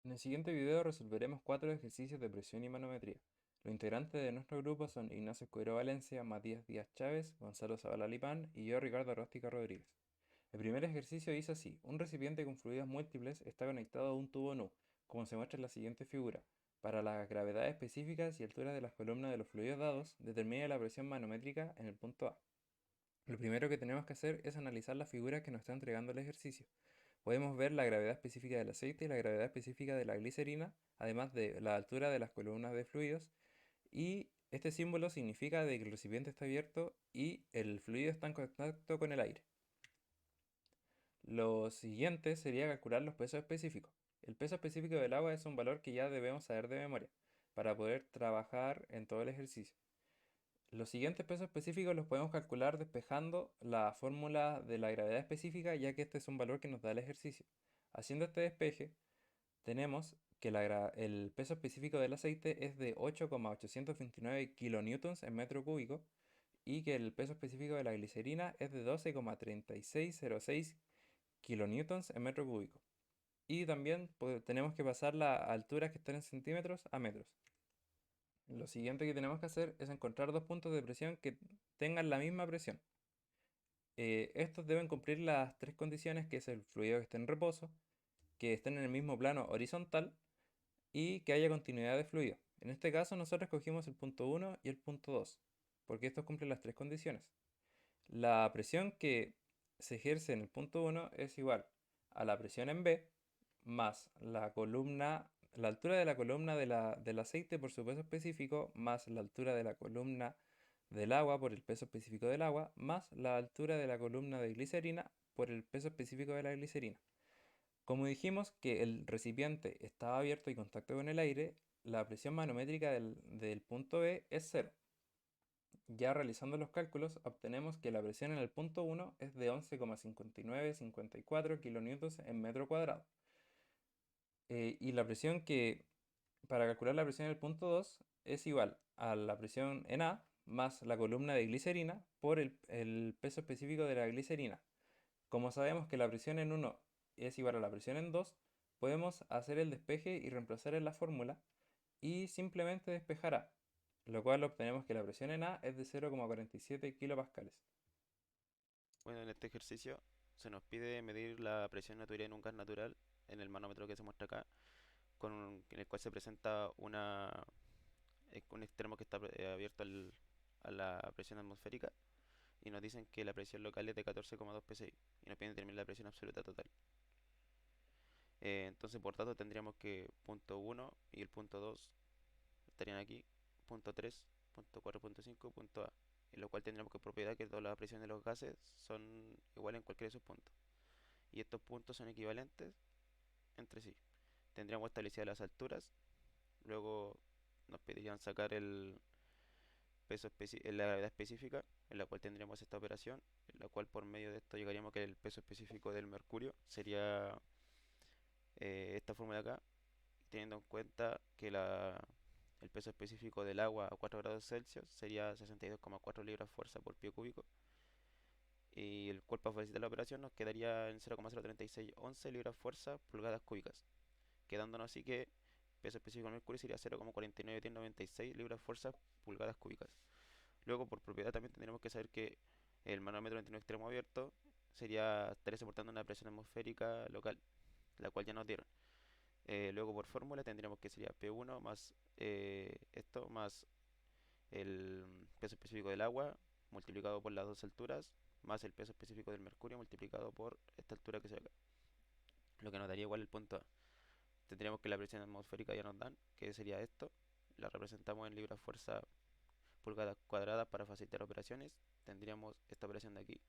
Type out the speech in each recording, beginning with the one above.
En el siguiente video resolveremos 4 ejercicios de presión y manometría. Los integrantes de nuestro grupo son Ignacio Escudero Valencia, Matías Díaz Chávez, Gonzalo Zavala Lipán y yo, Ricardo Róstica Rodríguez. El primer ejercicio dice así: un recipiente con fluidos múltiples está conectado a un tubo nu, como se muestra en la siguiente figura. Para las gravedades específicas y alturas de las columnas de los fluidos dados, determine la presión manométrica en el punto A. Lo primero que tenemos que hacer es analizar la figura que nos está entregando el ejercicio. Podemos ver la gravedad específica del aceite y la gravedad específica de la glicerina, además de la altura de las columnas de fluidos, y este símbolo significa de que el recipiente está abierto y el fluido está en contacto con el aire. Lo siguiente sería calcular los pesos específicos. El peso específico del agua es un valor que ya debemos saber de memoria para poder trabajar en todo el ejercicio. Los siguientes pesos específicos los podemos calcular despejando la fórmula de la gravedad específica, ya que este es un valor que nos da el ejercicio. Haciendo este despeje, tenemos que el peso específico del aceite es de 8,829 kilonewtons en metro cúbico y que el peso específico de la glicerina es de 12,3606 kilonewtons en metro cúbico. Y también tenemos que pasar las alturas que están en centímetros a metros. Lo siguiente que tenemos que hacer es encontrar dos puntos de presión que tengan la misma presión. Estos deben cumplir las tres condiciones, que es el fluido que esté en reposo, que estén en el mismo plano horizontal y que haya continuidad de fluido. En este caso nosotros escogimos el punto 1 y el punto 2, porque estos cumplen las tres condiciones. La presión que se ejerce en el punto 1 es igual a la presión en B más la altura de la columna del aceite por su peso específico, más la altura de la columna del agua por el peso específico del agua, más la altura de la columna de glicerina por el peso específico de la glicerina. Como dijimos que el recipiente estaba abierto y contacto con el aire, la presión manométrica del punto B es cero. Ya realizando los cálculos, obtenemos que la presión en el punto 1 es de 11,5954 kilonewtons en metro cuadrado. Y la presión para calcular la presión en el punto 2 es igual a la presión en A más la columna de glicerina por el peso específico de la glicerina. Como sabemos que la presión en 1 es igual a la presión en 2, podemos hacer el despeje y reemplazar en la fórmula y simplemente despejar A, lo cual obtenemos que la presión en A es de 0,47 kilopascales. Bueno, en este ejercicio se nos pide medir la presión natural en un gas natural en el manómetro que se muestra acá, en el cual se presenta un extremo que está abierto a la presión atmosférica y nos dicen que la presión local es de 14,2 psi y nos piden determinar la presión absoluta total. Entonces, por tanto, tendríamos que punto 1 y el punto 2 estarían aquí, punto 3, punto 4, punto 5, punto A, en lo cual tendríamos que propiedad que todas las presiones de los gases son iguales en cualquiera de sus puntos. Y estos puntos son equivalentes entre sí. Tendríamos establecidas las alturas, luego nos pedirían sacar la gravedad específica, en la cual tendríamos esta operación, en la cual por medio de esto llegaríamos a que el peso específico del mercurio sería esta fórmula de acá, teniendo en cuenta que el peso específico del agua a 4 grados Celsius sería 62,4 libras fuerza por pie cúbico, y el cuerpo a facilitar la operación nos quedaría en 0,03611 libras fuerza pulgadas cúbicas, quedándonos así que peso específico del mercurio sería 0,4996 libras fuerza pulgadas cúbicas. Luego, por propiedad, también tendríamos que saber que el manómetro en un extremo abierto estaría soportando una presión atmosférica local, la cual ya nos dieron. Luego, por fórmula, tendríamos que sería P1 más esto más el peso específico del agua multiplicado por las dos alturas más el peso específico del mercurio multiplicado por esta altura que se ve acá, lo que nos daría igual el punto A. Tendríamos que la presión atmosférica ya nos dan, que sería esto. La representamos en libras fuerza pulgadas cuadradas para facilitar operaciones. Tendríamos esta operación de aquí,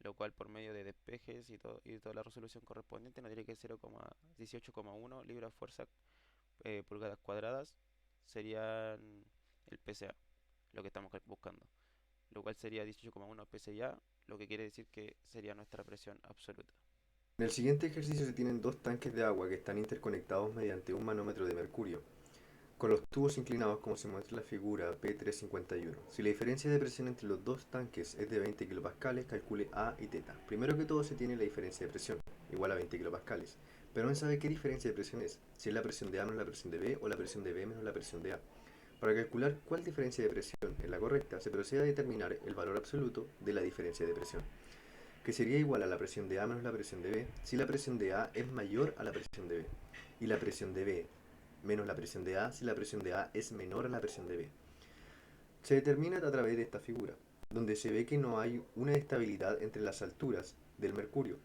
lo cual por medio de despejes y toda la resolución correspondiente nos diría que 0,18,1 libras fuerza pulgadas cuadradas serían el PSA, lo que estamos buscando, lo cual sería 18,1 PSI, lo que quiere decir que sería nuestra presión absoluta. En el siguiente ejercicio se tienen dos tanques de agua que están interconectados mediante un manómetro de mercurio, con los tubos inclinados como se muestra en la figura P351. Si la diferencia de presión entre los dos tanques es de 20 kilopascales, calcule A y θ. Primero que todo se tiene la diferencia de presión, igual a 20 kilopascales. pero no se sabe qué diferencia de presión es, si es la presión de A menos la presión de B o la presión de B menos la presión de A. Para calcular cuál diferencia de presión es la correcta, se procede a determinar el valor absoluto de la diferencia de presión, que sería igual a la presión de A menos la presión de B si la presión de A es mayor a la presión de B, y la presión de B menos la presión de A si la presión de A es menor a la presión de B. Se determina a través de esta figura, donde se ve que no hay una estabilidad entre las alturas del mercurio,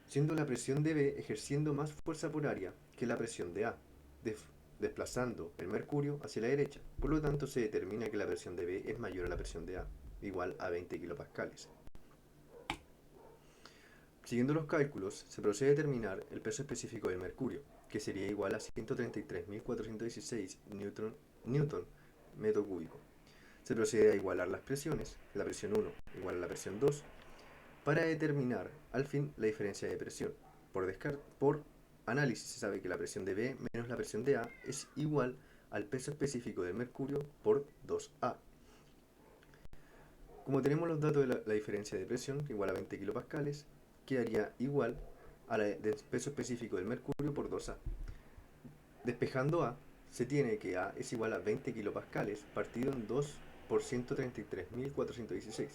siendo la presión de B ejerciendo más fuerza por área que la presión de A, desplazando el mercurio hacia la derecha. Por lo tanto, se determina que la presión de B es mayor a la presión de A, igual a 20 kilopascales. Siguiendo los cálculos, se procede a determinar el peso específico del mercurio, que sería igual a 133.416 newton metro cúbico. Se procede a igualar las presiones, la presión 1 igual a la presión 2, para determinar al fin la diferencia de presión. Por análisis se sabe que la presión de B menos la presión de A es igual al peso específico del mercurio por 2A. Como tenemos los datos de la diferencia de presión, igual a 20 kilopascales, quedaría igual al peso específico del mercurio por 2A. Despejando A, se tiene que A es igual a 20 kilopascales partido en 2 por 133.416.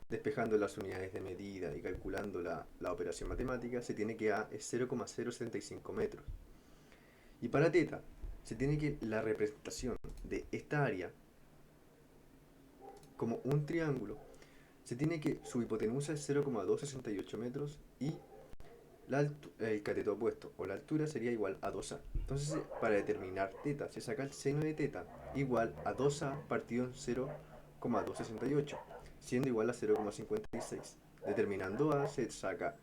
Despejando las unidades de medida y calculando la operación matemática, se tiene que A es 0,075 metros. Y para teta, se tiene que la representación de esta área como un triángulo, se tiene que su hipotenusa es 0,268 metros y el cateto opuesto o la altura sería igual a 2A. Entonces, para determinar teta, se saca el seno de teta igual a 2A partido en 0,268, siendo igual a 0,56. Determinando A, se saca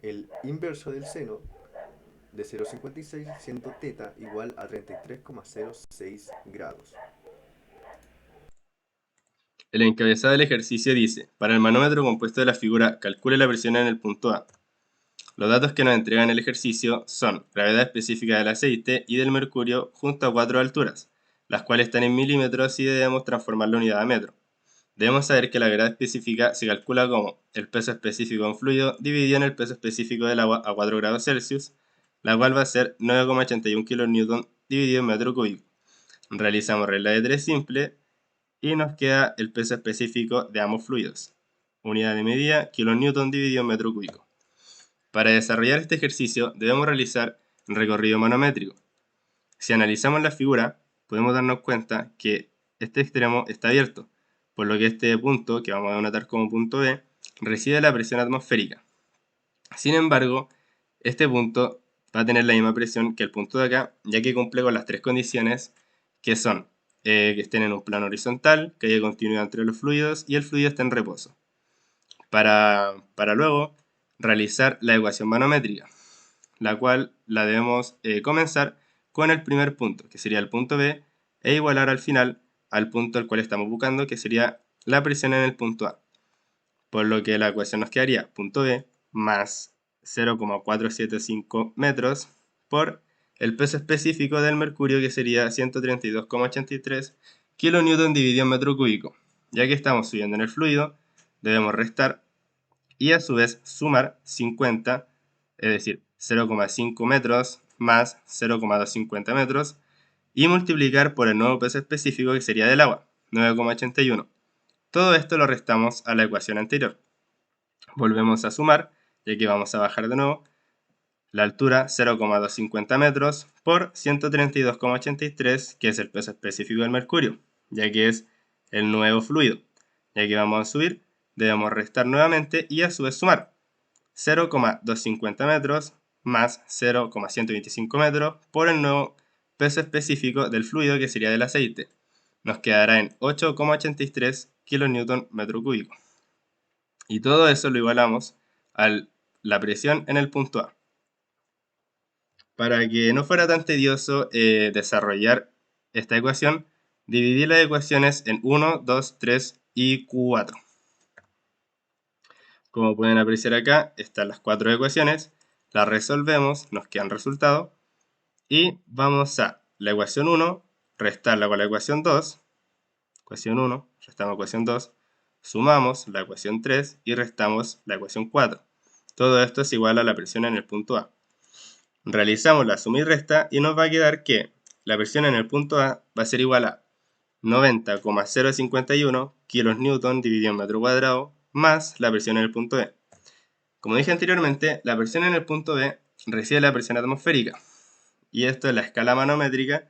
el inverso del seno de 0,56, siendo teta igual a 33,06 grados. El encabezado del ejercicio dice: para el manómetro compuesto de la figura, calcule la presión en el punto A. Los datos que nos entregan el ejercicio son gravedad específica del aceite y del mercurio junto a 4 alturas, las cuales están en milímetros y debemos transformar la unidad a metro. Debemos saber que la gravedad específica se calcula como el peso específico de un fluido dividido en el peso específico del agua a 4 grados Celsius, la cual va a ser 9,81 kN dividido en metro cúbico. Realizamos regla de 3 simple y nos queda el peso específico de ambos fluidos. Unidad de medida, kilonewton dividido en metro cúbico. Para desarrollar este ejercicio debemos realizar un recorrido manométrico. Si analizamos la figura, podemos darnos cuenta que este extremo está abierto, por lo que este punto, que vamos a denotar como punto B, recibe la presión atmosférica. Sin embargo, este punto va a tener la misma presión que el punto de acá, ya que cumple con las tres condiciones que son que estén en un plano horizontal, que haya continuidad entre los fluidos y el fluido esté en reposo. Para luego realizar la ecuación manométrica, la cual la debemos comenzar con el primer punto, que sería el punto B, e igualar al final al punto al cual estamos buscando, que sería la presión en el punto A. Por lo que la ecuación nos quedaría punto B más 0,475 metros por el peso específico del mercurio, que sería 132,83 kN dividido en metro cúbico. Ya que estamos subiendo en el fluido, debemos restar y a su vez sumar 50, es decir, 0,5 metros más 0,250 metros, y multiplicar por el nuevo peso específico, que sería del agua, 9,81. Todo esto lo restamos a la ecuación anterior. Volvemos a sumar, ya que vamos a bajar de nuevo la altura 0,250 metros por 132,83, que es el peso específico del mercurio, ya que es el nuevo fluido. Ya que vamos a subir, debemos restar nuevamente y a su vez sumar 0,250 metros más 0,125 metros por el nuevo peso específico del fluido, que sería del aceite. Nos quedará en 8,83 kN metro cúbico. Y todo eso lo igualamos a la presión en el punto A. Para que no fuera tan tedioso desarrollar esta ecuación, dividí las ecuaciones en 1, 2, 3 y 4. Como pueden apreciar acá, están las 4 ecuaciones, las resolvemos, nos quedan resultados, y vamos a la ecuación 1, restarla con la ecuación 2, ecuación 1, restamos ecuación 2, sumamos la ecuación 3 y restamos la ecuación 4. Todo esto es igual a la presión en el punto A. Realizamos la suma y resta y nos va a quedar que la presión en el punto A va a ser igual a 90,051 kN dividido en metro cuadrado más la presión en el punto B. Como dije anteriormente, la presión en el punto B recibe la presión atmosférica y esto en la escala manométrica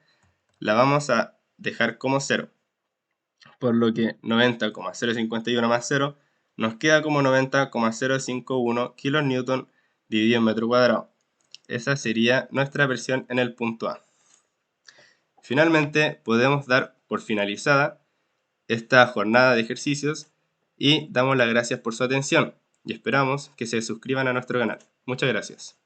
la vamos a dejar como 0, por lo que 90,051 más 0 nos queda como 90,051 kN dividido en metro cuadrado. Esa sería nuestra presión en el punto A. Finalmente, podemos dar por finalizada esta jornada de ejercicios y damos las gracias por su atención y esperamos que se suscriban a nuestro canal. Muchas gracias.